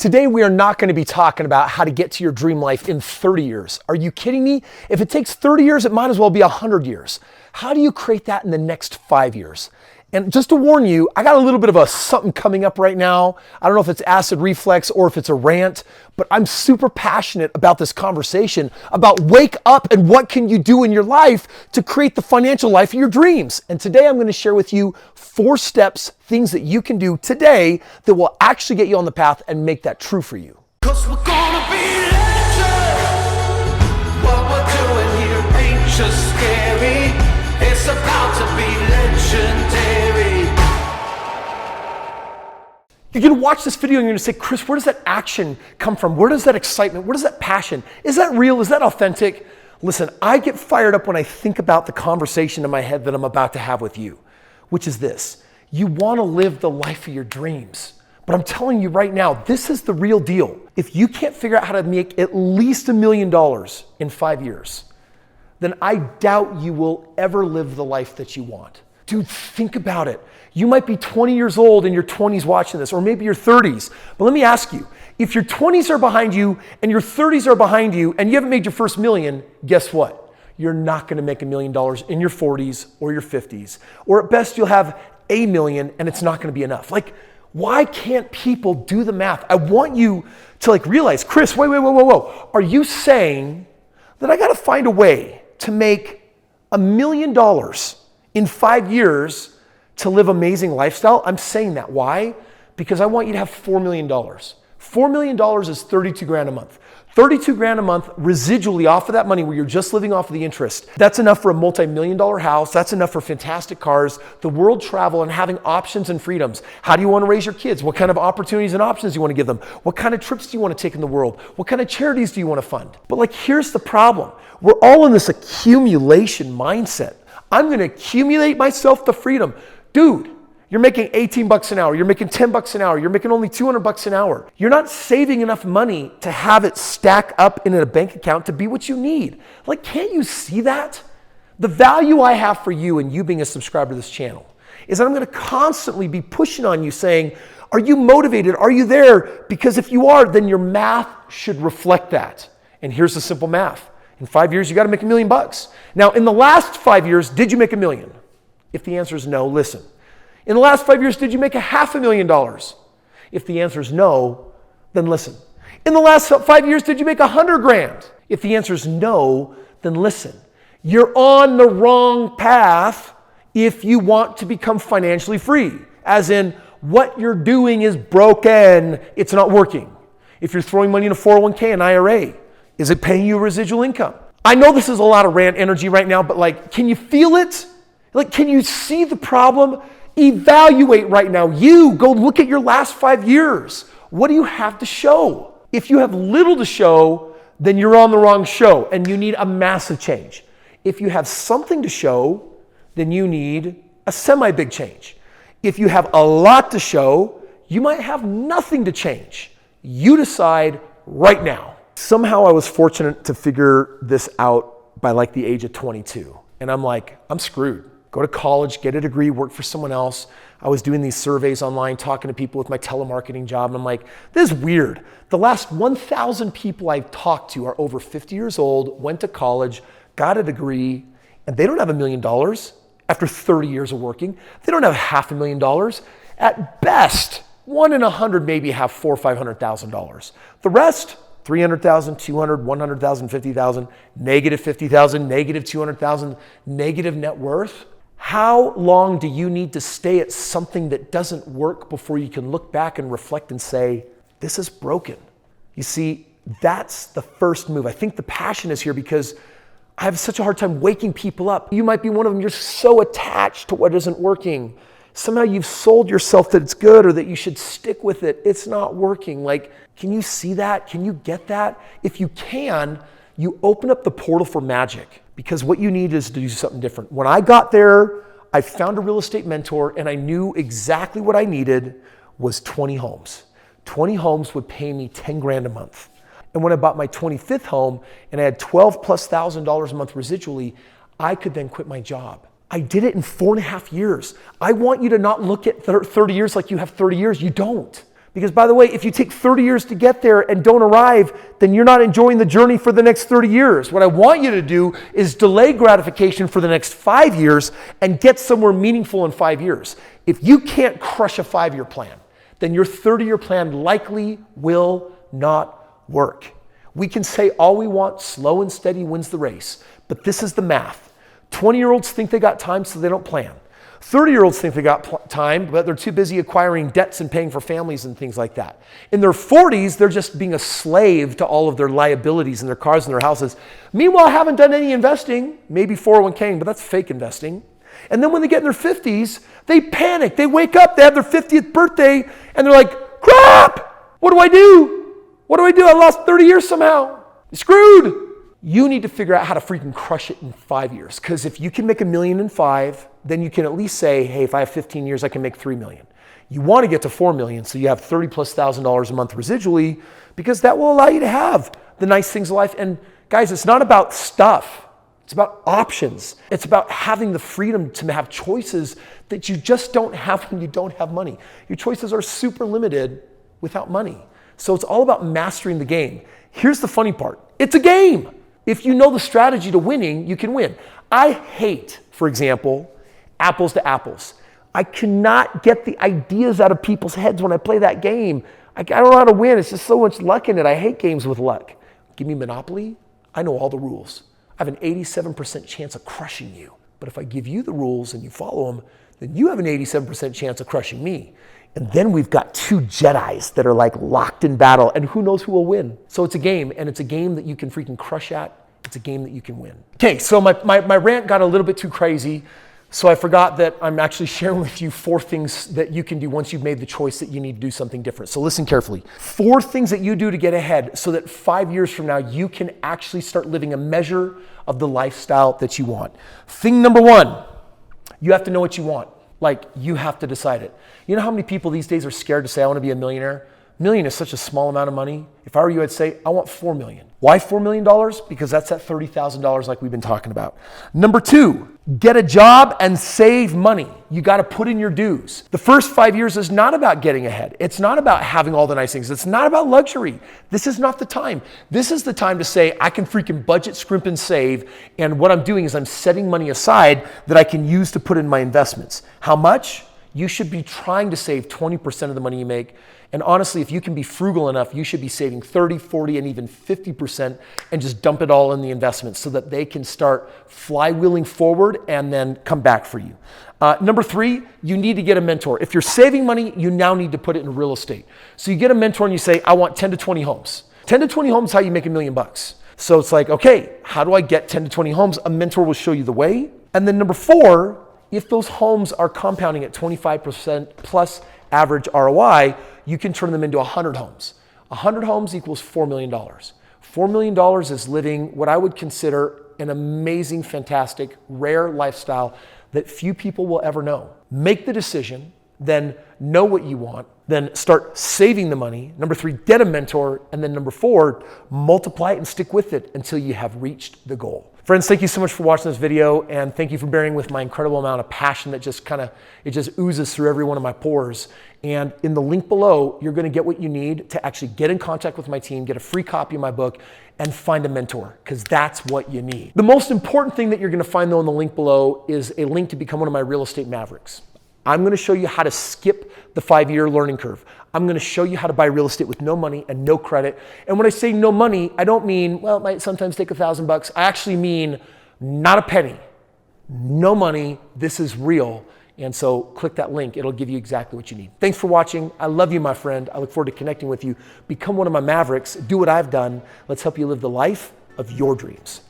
Today, we are not going to be talking about how to get to your dream life in 30 years. Are you kidding me? If it takes 30 years, it might as well be 100 years. How do you create that in the next 5 years? And just to warn you, I got a little bit of something coming up right now. I don't know if it's acid reflux or if it's a rant, but I'm super passionate about this conversation about wake up and what can you do in your life to create the financial life of your dreams. And today I'm going to share with you 4 steps, things that you can do today that will actually get you on the path and make that true for you. 'Cause we're gonna be legends. What we're doing here ain't just scary. It's about to be legendary. You're going to watch this video and you're going to say, Chris, where does that action come from? Where does that excitement? Where does that passion? Is that real? Is that authentic? Listen, I get fired up when I think about the conversation in my head that I'm about to have with you, which is this. You want to live the life of your dreams. But I'm telling you right now, this is the real deal. If you can't figure out how to make at least $1 million in 5 years, then I doubt you will ever live the life that you want. Dude, think about it. You might be 20 years old in your 20s watching this, or maybe your 30s. But let me ask you, if your 20s are behind you and your 30s are behind you and you haven't made your first million, guess what? You're not going to make $1 million in your 40s or your 50s. Or at best, you'll have $1 million and it's not going to be enough. Like, why can't people do the math? I want you to realize, Chris, whoa. Are you saying that I got to find a way to make $1 million in 5 years to live amazing lifestyle? I'm saying that. Why? Because I want you to have $4 million. $4 million is 32 grand a month. 32 grand a month residually off of that money where you're just living off of the interest. That's enough for a multi-million-dollar house. That's enough for fantastic cars, the world travel, and having options and freedoms. How do you want to raise your kids? What kind of opportunities and options do you want to give them? What kind of trips do you want to take in the world? What kind of charities do you want to fund? But here's the problem. We're all in this accumulation mindset. I'm going to accumulate myself the freedom. Dude, you're making $18 an hour. You're making $10 an hour. You're making only $200 an hour. You're not saving enough money to have it stack up in a bank account to be what you need. Can't you see that? The value I have for you and you being a subscriber to this channel is that I'm going to constantly be pushing on you saying, are you motivated? Are you there? Because if you are, then your math should reflect that. And here's the simple math. In 5 years, you got to make $1 million. Now, in the last 5 years, did you make $1 million? If the answer is no, listen. In the last 5 years, did you make $500,000? If the answer is no, then listen. In the last 5 years, did you make 100 grand? If the answer is no, then listen. You're on the wrong path if you want to become financially free. As in, what you're doing is broken. It's not working. If you're throwing money in a 401k, an IRA, is it paying you a residual income? I know this is a lot of rant energy right now, but can you feel it? Can you see the problem? Evaluate right now. You go look at your last 5 years. What do you have to show? If you have little to show, then you're on the wrong show and you need a massive change. If you have something to show, then you need a semi-big change. If you have a lot to show, you might have nothing to change. You decide right now. Somehow I was fortunate to figure this out by the age of 22. And I'm screwed. Go to college, get a degree, work for someone else. I was doing these surveys online, talking to people with my telemarketing job. And I'm like, this is weird. The last 1,000 people I've talked to are over 50 years old, went to college, got a degree, and they don't have $1 million after 30 years of working. They don't have $500,000. At best, 1 in 100 maybe have $400,000 or $500,000. The rest, 300,000, 200, 100,000, 50,000, negative 50,000, negative 200,000, negative net worth. How long do you need to stay at something that doesn't work before you can look back and reflect and say, this is broken? You see, that's the first move. I think the passion is here because I have such a hard time waking people up. You might be one of them. You're so attached to what isn't working. Somehow you've sold yourself that it's good or that you should stick with it. It's not working. Can you see that? Can you get that? If you can, you open up the portal for magic because what you need is to do something different. When I got there, I found a real estate mentor and I knew exactly what I needed was 20 homes. 20 homes would pay me 10 grand a month. And when I bought my 25th home and I had $12,000+ a month residually, I could then quit my job. I did it in 4.5 years. I want you to not look at 30 years like you have 30 years. You don't. Because by the way, if you take 30 years to get there and don't arrive, then you're not enjoying the journey for the next 30 years. What I want you to do is delay gratification for the next 5 years and get somewhere meaningful in 5 years. If you can't crush a 5-year plan, then your 30-year plan likely will not work. We can say all we want, slow and steady wins the race, but this is the math. 20-year-olds think they got time, so they don't plan. 30-year-olds think they got time, but they're too busy acquiring debts and paying for families and things like that. In their 40s, they're just being a slave to all of their liabilities and their cars and their houses. Meanwhile, haven't done any investing, maybe 401k, but that's fake investing. And then when they get in their 50s, they panic. They wake up, they have their 50th birthday, and they're like, crap, what do I do? What do I do? I lost 30 years somehow. I'm screwed. You need to figure out how to freaking crush it in 5 years. Because if you can make $1 million in 5, then you can at least say, hey, if I have 15 years, I can make $3 million. You want to get to $4 million, so you have $30,000+ a month residually, because that will allow you to have the nice things of life. And guys, it's not about stuff. It's about options. It's about having the freedom to have choices that you just don't have when you don't have money. Your choices are super limited without money. So it's all about mastering the game. Here's the funny part. It's a game. If you know the strategy to winning, you can win. I hate, for example, apples to apples. I cannot get the ideas out of people's heads when I play that game. I don't know how to win. It's just so much luck in it. I hate games with luck. Give me Monopoly. I know all the rules. I have an 87% chance of crushing you. But if I give you the rules and you follow them, then you have an 87% chance of crushing me. And then we've got 2 Jedis that are like locked in battle, and who knows who will win. So it's a game, and it's a game that you can freaking crush at. It's a game that you can win. Okay, so my rant got a little bit too crazy, so I forgot that I'm actually sharing with you 4 things that you can do once you've made the choice that you need to do something different. So listen carefully. 4 things that you do to get ahead so that 5 years from now, you can actually start living a measure of the lifestyle that you want. Thing number 1, you have to know what you want. Like, you have to decide it. You know how many people these days are scared to say, I want to be a millionaire? $1 million is such a small amount of money. If I were you, I'd say, I want $4 million. Why $4 million? Because that's that $30,000 like we've been talking about. Number 2, get a job and save money. You got to put in your dues. The first 5 years is not about getting ahead. It's not about having all the nice things. It's not about luxury. This is not the time. This is the time to say, I can freaking budget, scrimp, and save. And what I'm doing is I'm setting money aside that I can use to put in my investments. How much? You should be trying to save 20% of the money you make. And honestly, if you can be frugal enough, you should be saving 30, 40, and even 50% and just dump it all in the investments so that they can start flywheeling forward and then come back for you. Number 3, you need to get a mentor. If you're saving money, you now need to put it in real estate. So you get a mentor and you say, I want 10 to 20 homes. 10 to 20 homes is how you make $1 million. So it's like, okay, how do I get 10 to 20 homes? A mentor will show you the way. And then number 4, if those homes are compounding at 25% plus average ROI, you can turn them into 100 homes. 100 homes equals $4 million. $4 million is living what I would consider an amazing, fantastic, rare lifestyle that few people will ever know. Make the decision, then know what you want, then start saving the money. Number 3, get a mentor. And then number 4, multiply it and stick with it until you have reached the goal. Friends, thank you so much for watching this video, and thank you for bearing with my incredible amount of passion that just oozes through every one of my pores. And in the link below, you're gonna get what you need to actually get in contact with my team, get a free copy of my book, and find a mentor, because that's what you need. The most important thing that you're gonna find though in the link below is a link to become one of my real estate mavericks. I'm gonna show you how to skip the 5-year learning curve. I'm gonna show you how to buy real estate with no money and no credit. And when I say no money, I don't mean, well, it might sometimes take $1,000. I actually mean not a penny, no money. This is real. And so click that link. It'll give you exactly what you need. Thanks for watching. I love you, my friend. I look forward to connecting with you. Become one of my mavericks. Do what I've done. Let's help you live the life of your dreams.